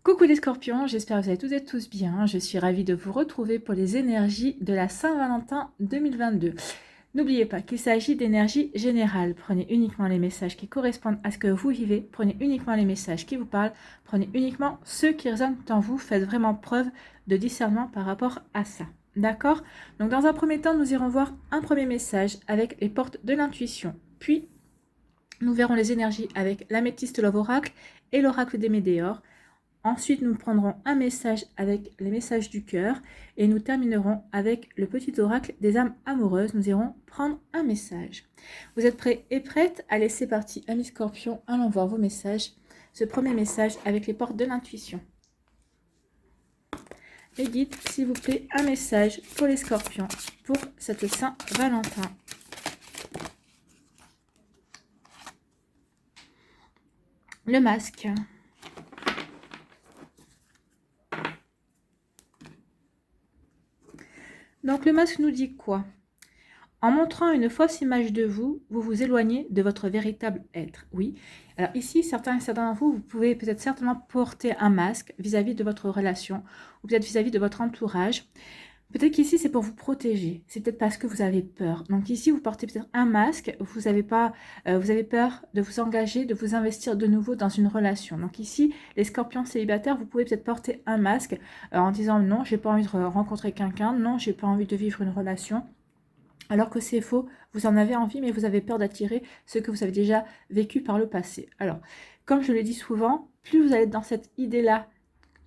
Coucou les scorpions, j'espère que vous allez toutes et tous bien. Je suis ravie de vous retrouver pour les énergies de la Saint-Valentin 2022. N'oubliez pas qu'il s'agit d'énergie générale. Prenez uniquement les messages qui correspondent à ce que vous vivez. Prenez uniquement les messages qui vous parlent. Prenez uniquement ceux qui résonnent en vous. Faites vraiment preuve de discernement par rapport à ça. D'accord? Donc dans un premier temps, nous irons voir un premier message avec les portes de l'intuition. Puis, nous verrons les énergies avec l'améthyste Love Oracle et l'oracle des Médéors. Ensuite, nous prendrons un message avec les messages du cœur et nous terminerons avec le petit oracle des âmes amoureuses. Nous irons prendre un message. Vous êtes prêts et prêtes? Allez, c'est parti, amis scorpions, allons voir vos messages. Ce premier message avec les portes de l'intuition. Les guides, s'il vous plaît, un message pour les scorpions pour cette Saint-Valentin. Le masque. Donc le masque nous dit quoi? En montrant une fausse image de vous, vous vous éloignez de votre véritable être. Oui. Alors ici, certains d'entre vous, vous pouvez peut-être certainement porter un masque vis-à-vis de votre relation ou peut-être vis-à-vis de votre entourage. Peut-être qu'ici, c'est pour vous protéger. C'est peut-être parce que vous avez peur. Donc ici, vous portez peut-être un masque. Vous avez peur de vous engager, de vous investir de nouveau dans une relation. Donc ici, les scorpions célibataires, vous pouvez peut-être porter un masque en disant non, j'ai pas envie de rencontrer quelqu'un. Non, j'ai pas envie de vivre une relation. Alors que c'est faux, vous en avez envie, mais vous avez peur d'attirer ce que vous avez déjà vécu par le passé. Alors, comme je le dis souvent, plus vous allez dans cette idée-là,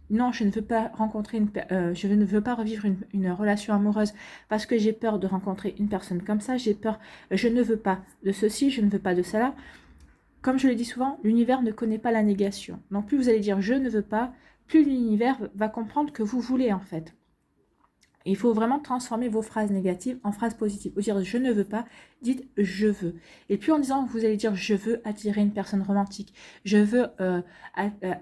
non, je ne veux pas rencontrer je ne veux pas revivre une relation amoureuse parce que j'ai peur de rencontrer une personne comme ça, j'ai peur, je ne veux pas de ceci, je ne veux pas de cela. Comme je le dis souvent, l'univers ne connaît pas la négation. Donc plus vous allez dire je ne veux pas, plus l'univers va comprendre que vous voulez en fait. Il faut vraiment transformer vos phrases négatives en phrases positives. Vous dire je ne veux pas, dites je veux. Et puis en disant vous allez dire je veux attirer une personne romantique, je veux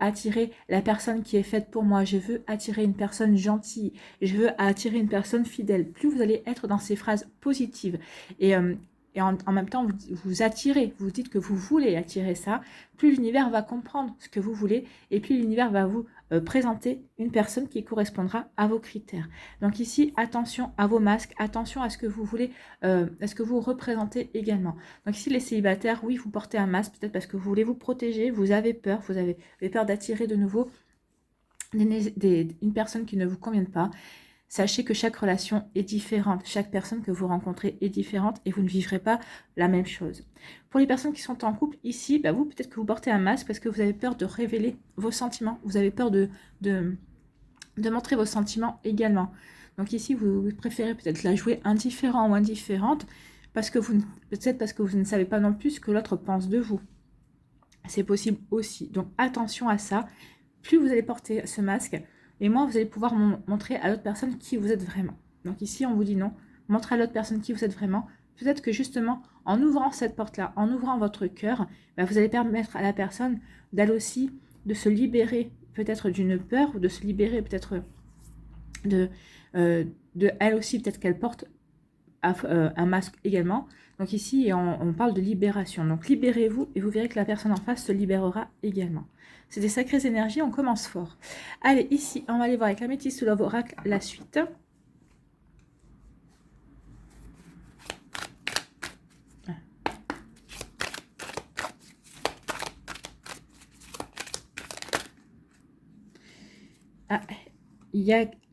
attirer la personne qui est faite pour moi, je veux attirer une personne gentille, je veux attirer une personne fidèle. Plus vous allez être dans ces phrases positives et en même temps, vous attirez, vous dites que vous voulez attirer ça, plus l'univers va comprendre ce que vous voulez et plus l'univers va vous présenter une personne qui correspondra à vos critères. Donc ici, attention à vos masques, attention à ce que vous voulez, à ce que vous représentez également. Donc ici, les célibataires, oui, vous portez un masque, peut-être parce que vous voulez vous protéger, vous avez peur d'attirer de nouveau une personne qui ne vous convienne pas. Sachez que chaque relation est différente, chaque personne que vous rencontrez est différente et vous ne vivrez pas la même chose. Pour les personnes qui sont en couple, ici, vous, peut-être que vous portez un masque parce que vous avez peur de révéler vos sentiments, vous avez peur de montrer vos sentiments également. Donc ici, vous préférez peut-être la jouer indifférent ou indifférente parce que peut-être parce que vous ne savez pas non plus ce que l'autre pense de vous. C'est possible aussi. Donc attention à ça. Plus vous allez porter ce masque, et moins vous allez pouvoir montrer à l'autre personne qui vous êtes vraiment. Donc ici, on vous dit non. Montrez à l'autre personne qui vous êtes vraiment. Peut-être que justement, en ouvrant cette porte-là, en ouvrant votre cœur, vous allez permettre à la personne d'aller aussi, de se libérer peut-être d'une peur, ou de se libérer peut-être de elle aussi, peut-être qu'elle porte un masque également. Donc ici, on parle de libération. Donc libérez-vous et vous verrez que la personne en face se libérera également. C'est des sacrées énergies, on commence fort. Allez, ici, on va aller voir avec l'améthyste Love Oracle la suite.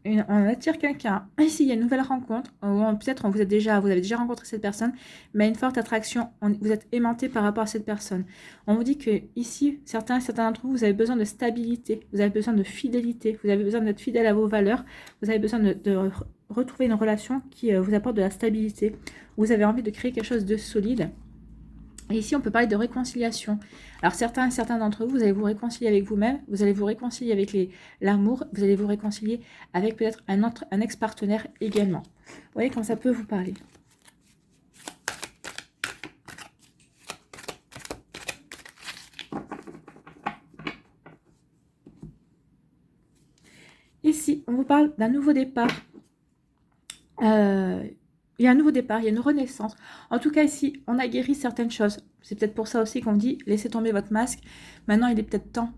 On attire quelqu'un. Ici, il y a une nouvelle rencontre. Peut-être vous avez déjà rencontré cette personne, mais une forte attraction. Vous êtes aimanté par rapport à cette personne. On vous dit que ici, certains d'entre vous, vous avez besoin de stabilité, vous avez besoin de fidélité, vous avez besoin d'être fidèle à vos valeurs, vous avez besoin de retrouver une relation qui vous apporte de la stabilité. Vous avez envie de créer quelque chose de solide. Et ici, on peut parler de réconciliation. Alors, certains d'entre vous, vous allez vous réconcilier avec vous-même, vous allez vous réconcilier avec l'amour, vous allez vous réconcilier avec peut-être un ex-partenaire également. Vous voyez comment ça peut vous parler. Ici, on vous parle d'un nouveau départ. Il y a un nouveau départ, il y a une renaissance. En tout cas, ici, on a guéri certaines choses. C'est peut-être pour ça aussi qu'on dit, laissez tomber votre masque. Maintenant, il est peut-être temps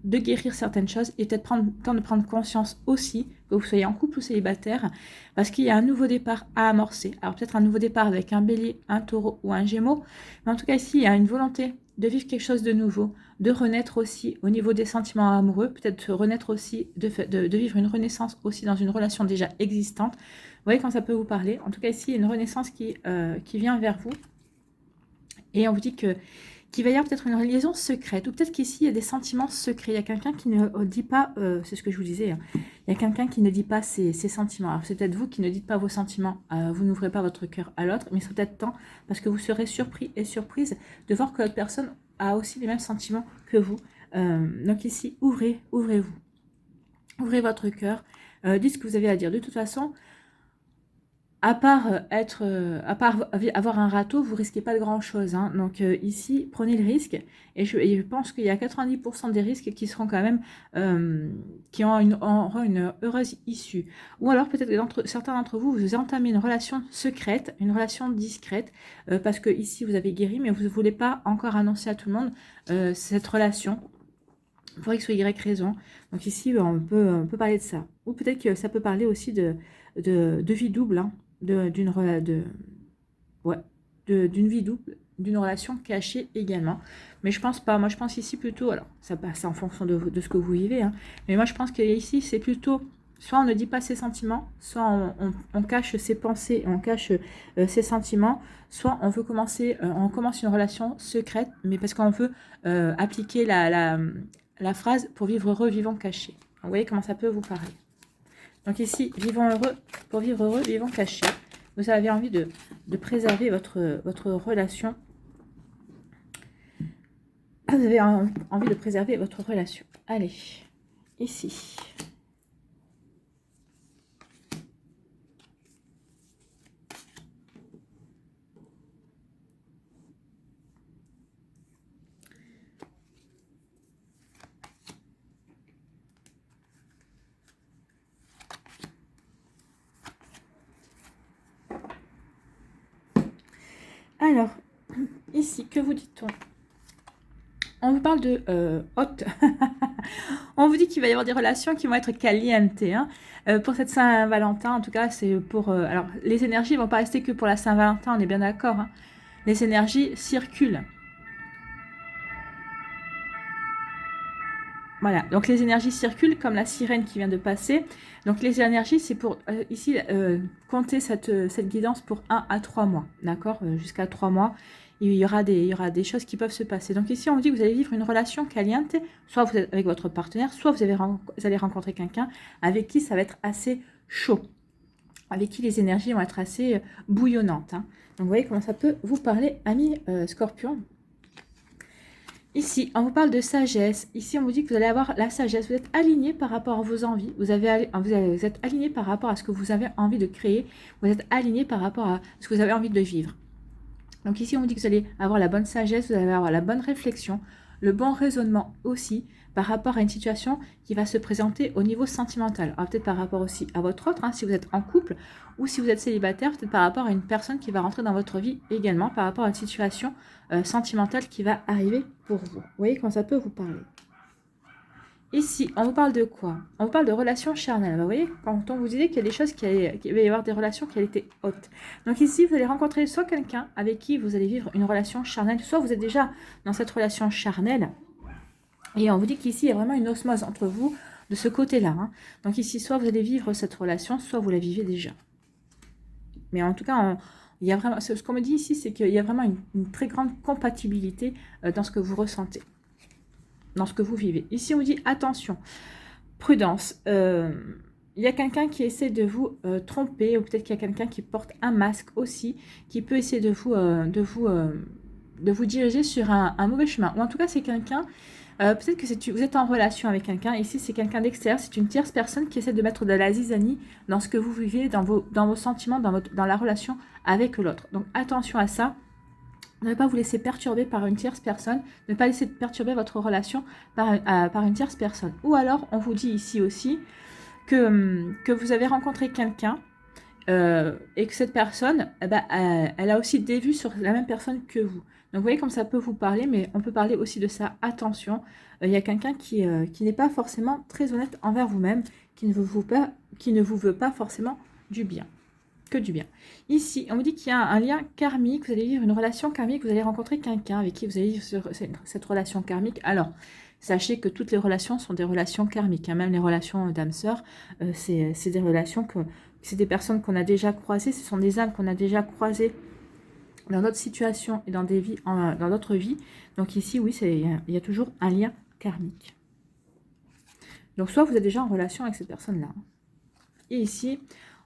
de guérir certaines choses et peut-être prendre le temps de prendre conscience aussi, que vous soyez en couple ou célibataire, parce qu'il y a un nouveau départ à amorcer. Alors peut-être un nouveau départ avec un bélier, un taureau ou un gémeau, mais en tout cas ici, il y a une volonté de vivre quelque chose de nouveau, de renaître aussi au niveau des sentiments amoureux, peut-être de renaître aussi, de vivre une renaissance aussi dans une relation déjà existante. Vous voyez quand ça peut vous parler. En tout cas ici, il y a une renaissance qui vient vers vous. Et on vous dit que qu'il va y avoir peut-être une liaison secrète, ou peut-être qu'ici, il y a des sentiments secrets. Il y a quelqu'un qui ne dit pas, c'est ce que je vous disais, hein, il y a quelqu'un qui ne dit pas ses sentiments. Alors, c'est peut-être vous qui ne dites pas vos sentiments, vous n'ouvrez pas votre cœur à l'autre, mais c'est peut-être temps, parce que vous serez surpris et surprise de voir que l'autre personne a aussi les mêmes sentiments que vous. Donc ici, ouvrez-vous. Ouvrez votre cœur, dites ce que vous avez à dire. De toute façon, à part avoir un râteau, vous risquez pas de grand chose, hein. Donc ici, prenez le risque. Et je pense qu'il y a 90% des risques qui seront quand même, qui auront une heureuse issue. Ou alors peut-être que certains d'entre vous, vous entamez une relation secrète, une relation discrète, parce que ici vous avez guéri, mais vous ne voulez pas encore annoncer à tout le monde cette relation. Pour X ou Y raison. Donc ici, on peut parler de ça. Ou peut-être que ça peut parler aussi de vie double, hein, d'une vie double, d'une relation cachée également. Mais je pense pas. Moi, je pense ici plutôt, alors ça passe en fonction de ce que vous vivez, hein, mais moi, je pense que ici, c'est plutôt, soit on ne dit pas ses sentiments, soit on cache ses pensées, on cache ses sentiments, soit on veut on commence une relation secrète, mais parce qu'on veut appliquer la phrase « pour vivre heureux, vivons cachés ». Vous voyez comment ça peut vous parler. Donc ici, vivons heureux, pour vivre heureux, vivons cachés. Vous avez envie de préserver votre relation. Vous avez envie de préserver votre relation. Allez, ici. Alors, ici, que vous dit-on? On vous parle de hot. On vous dit qu'il va y avoir des relations qui vont être caliente, hein. Pour cette Saint-Valentin, en tout cas, c'est pour... alors, les énergies ne vont pas rester que pour la Saint-Valentin, on est bien d'accord, hein. Les énergies circulent. Voilà, donc les énergies circulent comme la sirène qui vient de passer. Donc les énergies, c'est pour ici compter cette guidance pour 1 à 3 mois, d'accord, jusqu'à 3 mois. Il y aura des choses qui peuvent se passer. Donc ici, on vous dit que vous allez vivre une relation caliente, soit vous êtes avec votre partenaire, soit vous allez rencontrer quelqu'un avec qui ça va être assez chaud, avec qui les énergies vont être assez bouillonnantes, hein. Donc vous voyez comment ça peut vous parler, amis Scorpion. Ici, on vous parle de sagesse. Ici, on vous dit que vous allez avoir la sagesse. Vous êtes aligné par rapport à vos envies. Vous êtes aligné par rapport à ce que vous avez envie de créer. Vous êtes aligné par rapport à ce que vous avez envie de vivre. Donc ici, on vous dit que vous allez avoir la bonne sagesse, vous allez avoir la bonne réflexion, le bon raisonnement aussi par rapport à une situation qui va se présenter au niveau sentimental. Alors peut-être par rapport aussi à votre autre, hein, si vous êtes en couple ou si vous êtes célibataire, peut-être par rapport à une personne qui va rentrer dans votre vie également, par rapport à une situation sentimentale qui va arriver pour vous. Vous voyez quand ça peut vous parler. Ici, on vous parle de quoi? On vous parle de relations charnelles. Vous voyez, quand on vous disait qu'il y a des choses qu'il va y avoir des relations qui étaient hautes. Donc ici, vous allez rencontrer soit quelqu'un avec qui vous allez vivre une relation charnelle, soit vous êtes déjà dans cette relation charnelle. Et on vous dit qu'ici, il y a vraiment une osmose entre vous de ce côté-là, hein. Donc ici, soit vous allez vivre cette relation, soit vous la vivez déjà. Mais en tout cas, il y a vraiment, ce qu'on me dit ici, c'est qu'il y a vraiment une très grande compatibilité dans ce que vous ressentez, dans ce que vous vivez. Ici, on vous dit attention, prudence. Il y a quelqu'un qui essaie de vous tromper, ou peut-être qu'il y a quelqu'un qui porte un masque aussi, qui peut essayer de vous diriger sur un mauvais chemin. Ou en tout cas, c'est quelqu'un, peut-être que vous êtes en relation avec quelqu'un. Ici, c'est quelqu'un d'extérieur, c'est une tierce personne qui essaie de mettre de la zizanie dans ce que vous vivez, dans vos sentiments, dans la relation avec l'autre. Donc, attention à ça. Ne pas vous laisser perturber par une tierce personne, ne pas laisser perturber votre relation par une tierce personne. Ou alors, on vous dit ici aussi que vous avez rencontré quelqu'un et que cette personne, eh ben, elle a aussi des vues sur la même personne que vous. Donc vous voyez comme ça peut vous parler, mais on peut parler aussi de ça. Attention, il y a quelqu'un qui n'est pas forcément très honnête envers vous-même, qui ne vous veut pas forcément du bien, que du bien. Ici, on vous dit qu'il y a un lien karmique, vous allez vivre une relation karmique, vous allez rencontrer quelqu'un avec qui vous allez vivre cette relation karmique. Alors, sachez que toutes les relations sont des relations karmiques, hein, même les relations d'âme-sœur, c'est des relations c'est des personnes qu'on a déjà croisées, ce sont des âmes qu'on a déjà croisées dans d'autres situations et dans des vies, dans d'autres vies. Donc ici, oui, il y a toujours un lien karmique. Donc soit vous êtes déjà en relation avec cette personne-là. Et ici,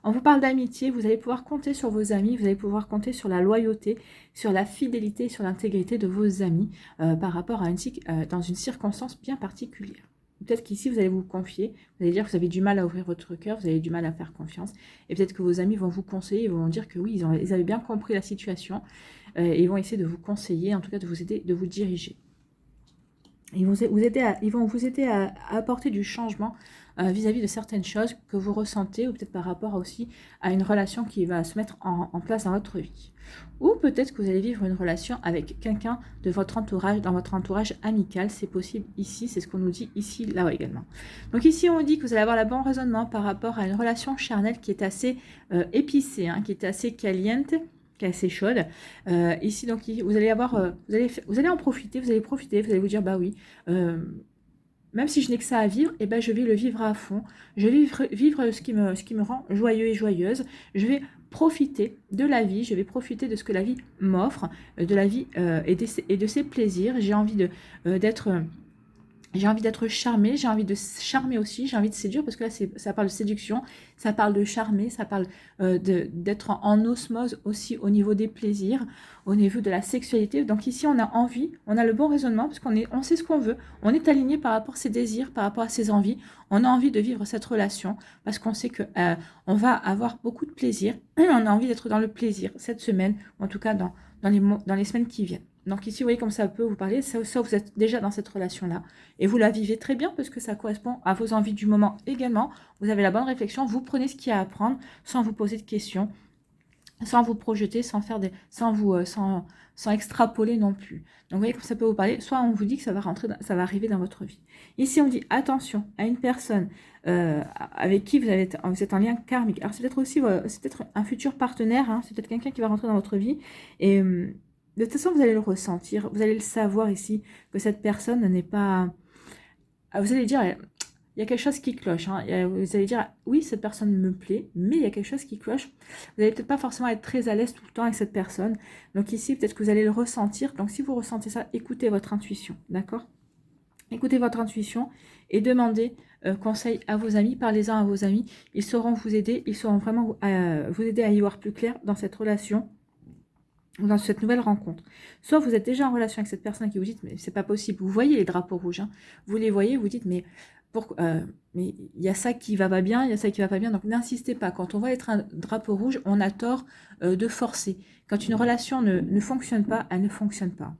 on vous parle d'amitié, vous allez pouvoir compter sur vos amis, vous allez pouvoir compter sur la loyauté, sur la fidélité, sur l'intégrité de vos amis par rapport à dans une circonstance bien particulière. Peut-être qu'ici, vous allez vous confier, vous allez dire que vous avez du mal à ouvrir votre cœur, vous avez du mal à faire confiance. Et peut-être que vos amis vont vous conseiller, ils vont dire que oui, ils avaient bien compris la situation. Et ils vont essayer de vous conseiller, en tout cas de vous aider, de vous diriger. Ils vont vous aider à apporter du changement vis-à-vis de certaines choses que vous ressentez, ou peut-être par rapport aussi à une relation qui va se mettre en place dans votre vie. Ou peut-être que vous allez vivre une relation avec quelqu'un de votre entourage, dans votre entourage amical, c'est possible ici, c'est ce qu'on nous dit ici, là également. Donc ici, on dit que vous allez avoir le bon raisonnement par rapport à une relation charnelle qui est assez épicée, hein, qui est assez caliente, qui est assez chaude. Ici, donc, vous allez avoir, vous allez en profiter, vous allez vous dire, bah oui, même si je n'ai que ça à vivre, eh ben, je vais le vivre à fond. Je vais vivre ce qui me rend joyeux et joyeuse. Je vais profiter de la vie, je vais profiter de ce que la vie m'offre, de la vie et de ses plaisirs. J'ai envie d'être... J'ai envie d'être charmée, j'ai envie de charmer aussi, j'ai envie de séduire, parce que là, ça parle de séduction, ça parle de charmer, ça parle d'être en osmose aussi au niveau des plaisirs, au niveau de la sexualité. Donc ici, on a envie, on a le bon raisonnement, parce on sait ce qu'on veut, on est aligné par rapport à ses désirs, par rapport à ses envies, on a envie de vivre cette relation, parce qu'on sait que on va avoir beaucoup de plaisir, on a envie d'être dans le plaisir cette semaine, ou en tout cas dans les semaines qui viennent. Donc ici, vous voyez comme ça peut vous parler, soit vous êtes déjà dans cette relation-là, et vous la vivez très bien parce que ça correspond à vos envies du moment également. Vous avez la bonne réflexion, vous prenez ce qu'il y a à prendre sans vous poser de questions, sans vous projeter, sans extrapoler non plus. Donc vous voyez comme ça peut vous parler, soit on vous dit que ça va arriver dans votre vie. Ici on dit attention à une personne avec qui vous êtes en lien karmique. Alors c'est peut-être aussi c'est peut-être un futur partenaire, hein, c'est peut-être quelqu'un qui va rentrer dans votre vie et de toute façon vous allez le ressentir, vous allez le savoir ici que cette personne n'est pas... Vous allez dire, il y a quelque chose qui cloche. Hein. Vous allez dire, oui, cette personne me plaît, mais il y a quelque chose qui cloche. Vous n'allez peut-être pas forcément être très à l'aise tout le temps avec cette personne. Donc ici, peut-être que vous allez le ressentir. Donc si vous ressentez ça, écoutez votre intuition, d'accord? Écoutez votre intuition et demandez conseil à vos amis, parlez-en à vos amis. Ils sauront vous aider, ils sauront vraiment vous aider à y voir plus clair dans cette relation, dans cette nouvelle rencontre. Soit vous êtes déjà en relation avec cette personne qui vous dit mais c'est pas possible, vous voyez les drapeaux rouges, hein. Vous les voyez, vous dites mais il y a ça qui va pas bien, il y a ça qui va pas bien, donc n'insistez pas. Quand on voit être un drapeau rouge, on a tort de forcer. Quand une relation ne fonctionne pas, elle ne fonctionne pas.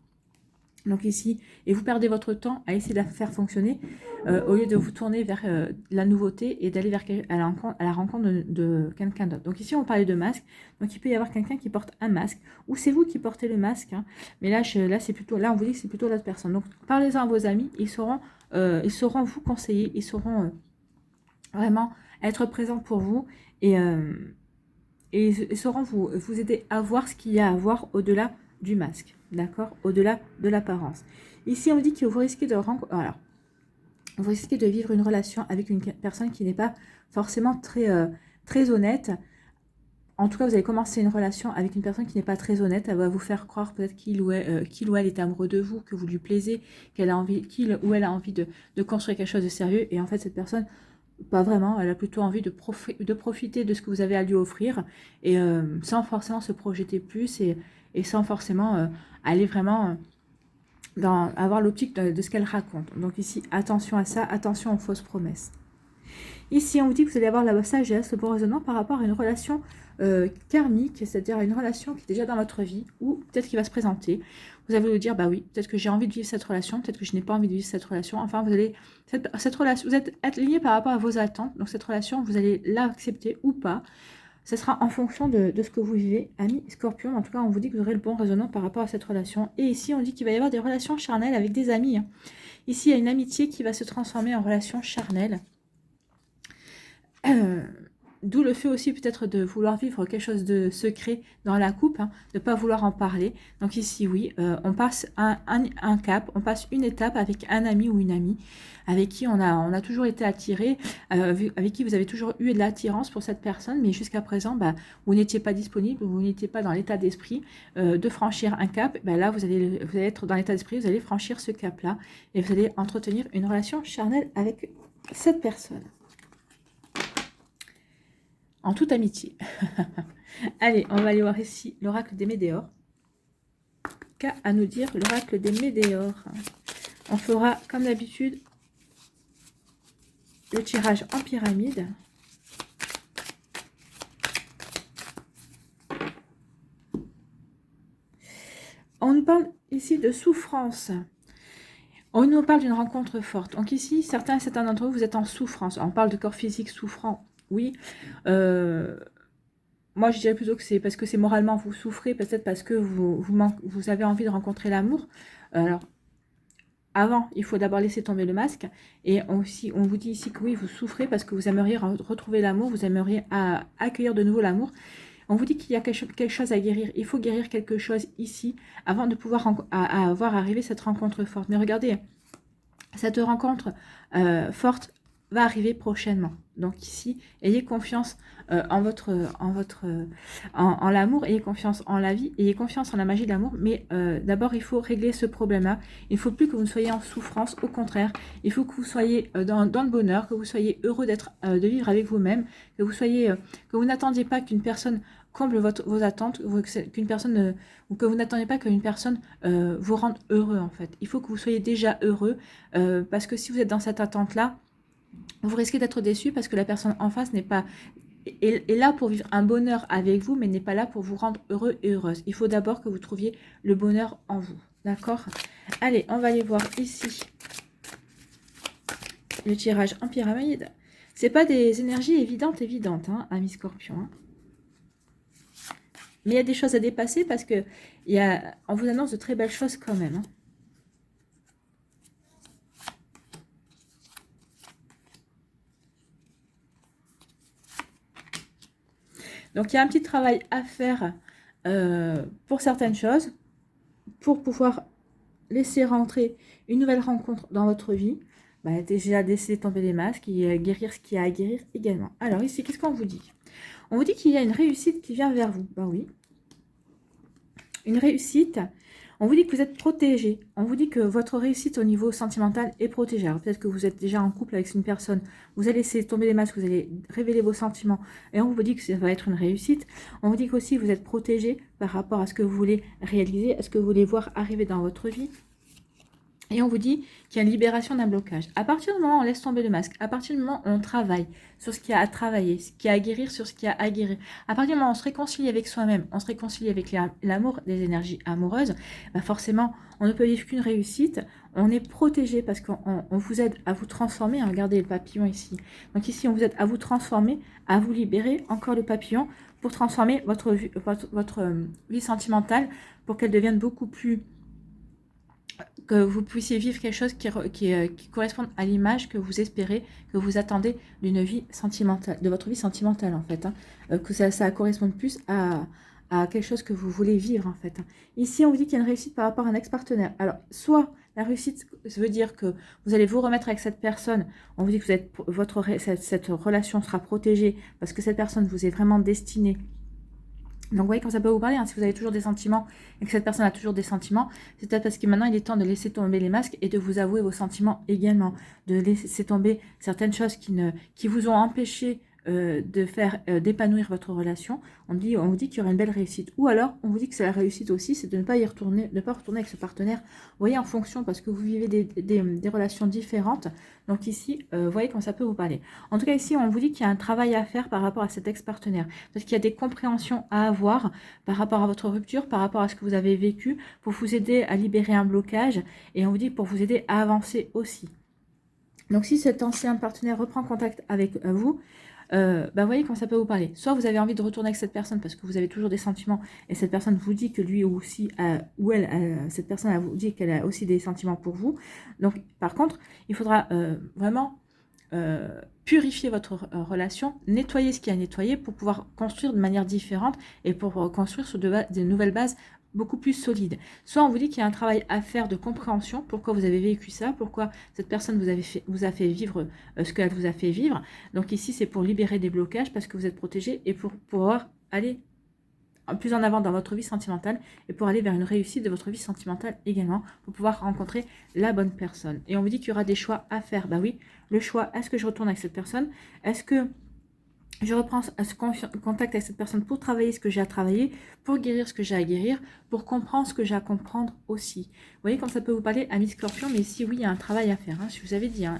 Donc ici, et vous perdez votre temps à essayer de la faire fonctionner au lieu de vous tourner vers la nouveauté et d'aller à la rencontre de quelqu'un d'autre. Donc ici, on parlait de masque. Donc il peut y avoir quelqu'un qui porte un masque ou c'est vous qui portez le masque. Hein. Mais là, là, on vous dit que c'est plutôt l'autre personne. Donc parlez-en à vos amis. Ils sauront vous conseiller. Ils sauront vraiment être présents pour vous et ils sauront vous aider à voir ce qu'il y a à voir au-delà du masque, d'accord, au-delà de l'apparence. Ici, on dit que vous risquez vous risquez de vivre une relation avec une personne qui n'est pas forcément très honnête. En tout cas, vous allez commencer une relation avec une personne qui n'est pas très honnête. Elle va vous faire croire peut-être qu'il ou elle est amoureux de vous, que vous lui plaisez, qu'il ou elle a envie de construire quelque chose de sérieux. Et en fait, cette personne, pas vraiment, elle a plutôt envie de profiter de ce que vous avez à lui offrir et sans forcément se projeter plus et sans forcément aller vraiment avoir l'optique de ce qu'elle raconte. Donc ici, attention à ça, attention aux fausses promesses. Ici, on vous dit que vous allez avoir la sagesse, le bon raisonnement par rapport à une relation karmique, c'est-à-dire une relation qui est déjà dans votre vie ou peut-être qui va se présenter. Vous allez vous dire, bah oui, peut-être que j'ai envie de vivre cette relation, peut-être que je n'ai pas envie de vivre cette relation. Enfin, cette relation, vous êtes aligné par rapport à vos attentes. Donc cette relation, vous allez l'accepter ou pas. ce sera en fonction de ce que vous vivez, amis Scorpion. En tout cas, on vous dit que vous aurez le bon raisonnement par rapport à cette relation. Et ici, on dit qu'il va y avoir des relations charnelles avec des amis. Hein. Ici, il y a une amitié qui va se transformer en relation charnelle. D'où le fait aussi peut-être de vouloir vivre quelque chose de secret dans la coupe, hein, de ne pas vouloir en parler. Donc ici, oui, on passe un cap, on passe une étape avec un ami ou une amie avec qui on a toujours été attiré, avec qui vous avez toujours eu de l'attirance pour cette personne, mais jusqu'à présent, bah, vous n'étiez pas disponible, vous n'étiez pas dans l'état d'esprit de franchir un cap. Bah, là, vous allez être dans l'état d'esprit, vous allez franchir ce cap-là et vous allez entretenir une relation charnelle avec cette personne. En toute amitié. Allez, on va aller voir ici l'oracle des Médéors. Qu'a à nous dire l'oracle des Médéors? On fera, comme d'habitude, le tirage en pyramide. On nous parle ici de souffrance. On nous parle d'une rencontre forte. Donc ici, certains d'entre vous, vous êtes en souffrance. On parle de corps physique souffrant. Oui, moi je dirais plutôt que c'est parce que c'est moralement vous souffrez, peut-être parce que vous avez envie de rencontrer l'amour. Alors, avant, il faut d'abord laisser tomber le masque. Et aussi, on vous dit ici que oui, vous souffrez parce que vous aimeriez retrouver l'amour, vous aimeriez accueillir de nouveau l'amour. On vous dit qu'il y a quelque chose à guérir. Il faut guérir quelque chose ici avant de pouvoir avoir arrivé cette rencontre forte. Mais regardez, cette rencontre forte va arriver prochainement. Donc ici, ayez confiance en l'amour, ayez confiance en la vie, ayez confiance en la magie de l'amour. Mais d'abord, il faut régler ce problème-là. Il ne faut plus que vous ne soyez en souffrance. Au contraire, il faut que vous soyez dans le bonheur, que vous soyez heureux de vivre avec vous-même, que vous n'attendiez pas qu'une personne comble vos attentes, qu'une personne ou que vous n'attendez pas qu'une personne vous rende heureux en fait. Il faut que vous soyez déjà heureux parce que si vous êtes dans cette attente-là, vous risquez d'être déçu parce que la personne en face n'est pas est là pour vivre un bonheur avec vous, mais n'est pas là pour vous rendre heureux et heureuse. Il faut d'abord que vous trouviez le bonheur en vous. D'accord? Allez, on va aller voir ici le tirage en pyramide. C'est pas des énergies évidentes, hein, amis Scorpion. Hein. Mais il y a des choses à dépasser parce que on vous annonce de très belles choses quand même. Hein. Donc, il y a un petit travail à faire pour certaines choses, pour pouvoir laisser rentrer une nouvelle rencontre dans votre vie. Bah, déjà, laisser tomber les masques et guérir ce qu'il y a à guérir également. Alors ici, qu'est-ce qu'on vous dit? On vous dit qu'il y a une réussite qui vient vers vous. Ben oui. Une réussite. On vous dit que vous êtes protégé. On vous dit que votre réussite au niveau sentimental est protégée. Alors peut-être que vous êtes déjà en couple avec une personne. Vous allez laisser tomber les masques, vous allez révéler vos sentiments. Et on vous dit que ça va être une réussite. On vous dit qu'aussi vous êtes protégé par rapport à ce que vous voulez réaliser, à ce que vous voulez voir arriver dans votre vie. Et on vous dit qu'il y a une libération d'un blocage. À partir du moment où on laisse tomber le masque, à partir du moment où on travaille sur ce qu'il y a à travailler, ce qu'il y a à guérir sur ce qu'il y a à guérir, à partir du moment où on se réconcilie avec soi-même, on se réconcilie avec l'amour, des énergies amoureuses, bah forcément, on ne peut vivre qu'une réussite. On est protégé parce qu'on vous aide à vous transformer. Regardez le papillon ici. Donc ici, on vous aide à vous transformer, à vous libérer. Encore le papillon pour transformer votre vie sentimentale pour qu'elle devienne beaucoup plus... que vous puissiez vivre quelque chose qui corresponde à l'image que vous espérez, que vous attendez d'une vie sentimentale, de votre vie sentimentale en fait. Hein. Que ça corresponde plus à quelque chose que vous voulez vivre en fait. Hein. Ici, on vous dit qu'il y a une réussite par rapport à un ex-partenaire. Alors, soit la réussite, ça veut dire que vous allez vous remettre avec cette personne. On vous dit que cette relation sera protégée parce que cette personne vous est vraiment destinée. Donc, vous voyez quand ça peut vous parler, hein, si vous avez toujours des sentiments et que cette personne a toujours des sentiments, c'est peut-être parce que maintenant, il est temps de laisser tomber les masques et de vous avouer vos sentiments également, de laisser tomber certaines choses qui vous ont empêché d'épanouir votre relation. On vous dit qu'il y aura une belle réussite. Ou alors, on vous dit que c'est la réussite aussi, c'est de ne pas retourner avec ce partenaire. Vous voyez, en fonction, parce que vous vivez des relations différentes. Donc ici, vous voyez comment ça peut vous parler. En tout cas, ici, on vous dit qu'il y a un travail à faire par rapport à cet ex-partenaire. Parce qu'il y a des compréhensions à avoir par rapport à votre rupture, par rapport à ce que vous avez vécu, pour vous aider à libérer un blocage. Et on vous dit pour vous aider à avancer aussi. Donc si cet ancien partenaire reprend contact avec vous, Vous voyez comment ça peut vous parler. Soit vous avez envie de retourner avec cette personne parce que vous avez toujours des sentiments et cette personne vous dit que lui aussi, ou elle, cette personne elle vous dit qu'elle a aussi des sentiments pour vous. Donc, par contre, il faudra vraiment purifier votre relation, nettoyer ce qui a nettoyé pour pouvoir construire de manière différente et pour construire sur des nouvelles bases beaucoup plus solides. Soit on vous dit qu'il y a un travail à faire de compréhension, pourquoi vous avez vécu ça, pourquoi cette personne vous a fait vivre ce qu'elle vous a fait vivre. Donc ici, c'est pour libérer des blocages parce que vous êtes protégé et pour pouvoir aller plus en avant dans votre vie sentimentale et pour aller vers une réussite de votre vie sentimentale également, pour pouvoir rencontrer la bonne personne. Et on vous dit qu'il y aura des choix à faire. Bah oui, le choix, est-ce que je retourne avec cette personne? Est-ce que je reprends ce contact avec cette personne pour travailler ce que j'ai à travailler, pour guérir ce que j'ai à guérir, pour comprendre ce que j'ai à comprendre aussi. Vous voyez comme ça peut vous parler, amis Scorpion, mais ici, oui, il y a un travail à faire. Hein. Je vous avais dit, hein,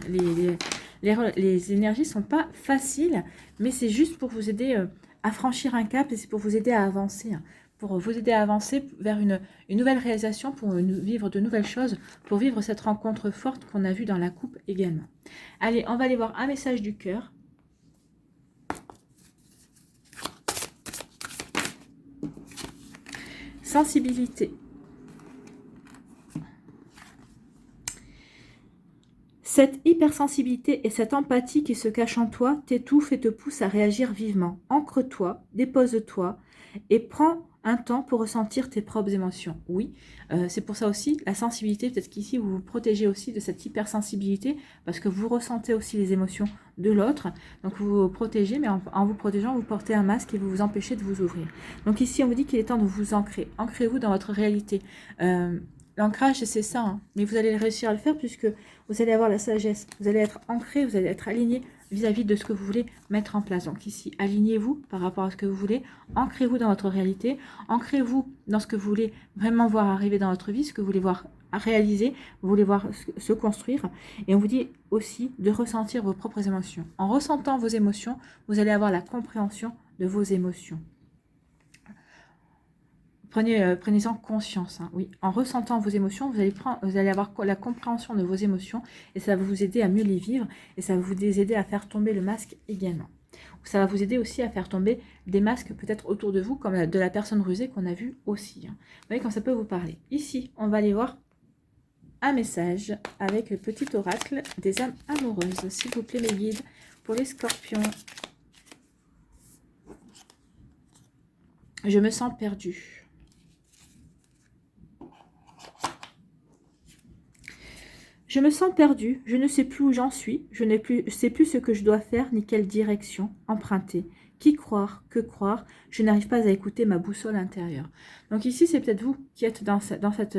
les énergies ne sont pas faciles, mais c'est juste pour vous aider à franchir un cap et c'est pour vous aider à avancer. Hein, pour vous aider à avancer vers une nouvelle réalisation, pour vivre de nouvelles choses, pour vivre cette rencontre forte qu'on a vue dans la coupe également. Allez, on va aller voir un message du cœur. Sensibilité. Cette hypersensibilité et cette empathie qui se cache en toi t'étouffe et te pousse à réagir vivement. Ancre-toi, dépose-toi et prends un temps pour ressentir tes propres émotions. Oui, c'est pour ça aussi la sensibilité, peut-être qu'ici vous vous protégez aussi de cette hypersensibilité parce que vous ressentez aussi les émotions de l'autre. Donc vous vous protégez, mais en vous protégeant, vous portez un masque et vous vous empêchez de vous ouvrir. Donc ici, on vous dit qu'il est temps de vous ancrer. Ancrez-vous dans votre réalité. L'ancrage, c'est ça, hein. Mais vous allez réussir à le faire puisque vous allez avoir la sagesse. Vous allez être ancré, vous allez être aligné vis-à-vis de ce que vous voulez mettre en place. Donc ici, alignez-vous par rapport à ce que vous voulez. Ancrez-vous dans votre réalité. Ancrez-vous dans ce que vous voulez vraiment voir arriver dans votre vie, ce que vous voulez voir réaliser, vous voulez voir se construire. Et on vous dit aussi de ressentir vos propres émotions. En ressentant vos émotions, vous allez avoir la compréhension de vos émotions. Prenez-en conscience. Hein, oui. En ressentant vos émotions, vous allez avoir la compréhension de vos émotions et ça va vous aider à mieux les vivre et ça va vous aider à faire tomber le masque également. Ça va vous aider aussi à faire tomber des masques peut-être autour de vous, comme de la personne rusée qu'on a vue aussi. Hein. Vous voyez quand ça peut vous parler. Ici, on va aller voir un message avec le petit oracle des âmes amoureuses. S'il vous plaît, mes guides, pour les scorpions. Je me sens perdue. Je me sens perdue, je ne sais plus où j'en suis, je ne sais plus ce que je dois faire ni quelle direction emprunter. Qui croire, que croire, je n'arrive pas à écouter ma boussole intérieure. Donc ici, c'est peut-être vous qui êtes dans cette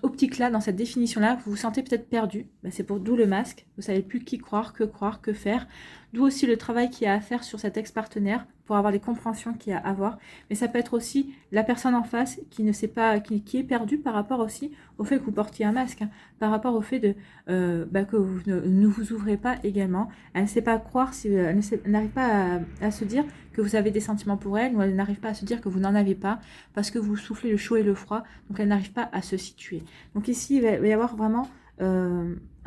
optique-là, dans cette définition-là, vous vous sentez peut-être perdu. Ben, c'est pour d'où le masque. Vous ne savez plus qui croire, que faire. D'où aussi le travail qu'il y a à faire sur cet ex-partenaire pour avoir les compréhensions qu'il y a à avoir. Mais ça peut être aussi la personne en face qui ne sait pas, qui est perdue par rapport aussi au fait que vous portiez un masque, hein, par rapport au fait que vous ne vous ouvrez pas également. Elle ne sait pas croire, elle n'arrive pas à se dire que vous avez des sentiments pour elle, ou elle n'arrive pas à se dire que vous n'en avez pas, parce que vous soufflez le chaud et le froid, donc elle n'arrive pas à se situer. Donc ici, il va y avoir vraiment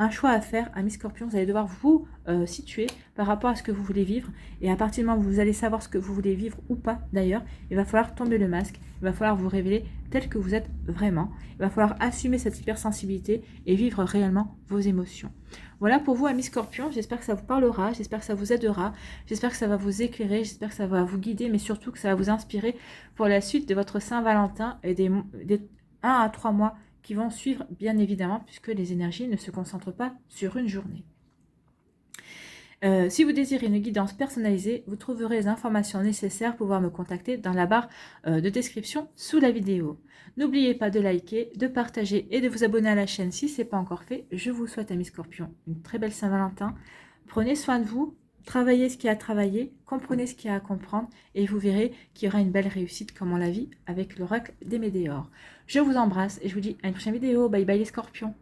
un choix à faire, amis Scorpion. Vous allez devoir vous situer par rapport à ce que vous voulez vivre, et à partir du moment où vous allez savoir ce que vous voulez vivre ou pas d'ailleurs, il va falloir tomber le masque, il va falloir vous révéler tel que vous êtes vraiment, il va falloir assumer cette hypersensibilité et vivre réellement vos émotions. Voilà pour vous, amis Scorpion. J'espère que ça vous parlera, j'espère que ça vous aidera, j'espère que ça va vous éclairer, j'espère que ça va vous guider, mais surtout que ça va vous inspirer pour la suite de votre Saint-Valentin et des 1 à 3 mois qui vont suivre, bien évidemment, puisque les énergies ne se concentrent pas sur une journée. Si vous désirez une guidance personnalisée, vous trouverez les informations nécessaires pour pouvoir me contacter dans la barre de description sous la vidéo. N'oubliez pas de liker, de partager et de vous abonner à la chaîne si ce n'est pas encore fait. Je vous souhaite, amis Scorpions, une très belle Saint-Valentin. Prenez soin de vous, travaillez ce qu'il y a à travailler, comprenez ce qu'il y a à comprendre et vous verrez qu'il y aura une belle réussite comme on l'a vu avec l'oracle des Médéors. Je vous embrasse et je vous dis à une prochaine vidéo. Bye bye les Scorpions.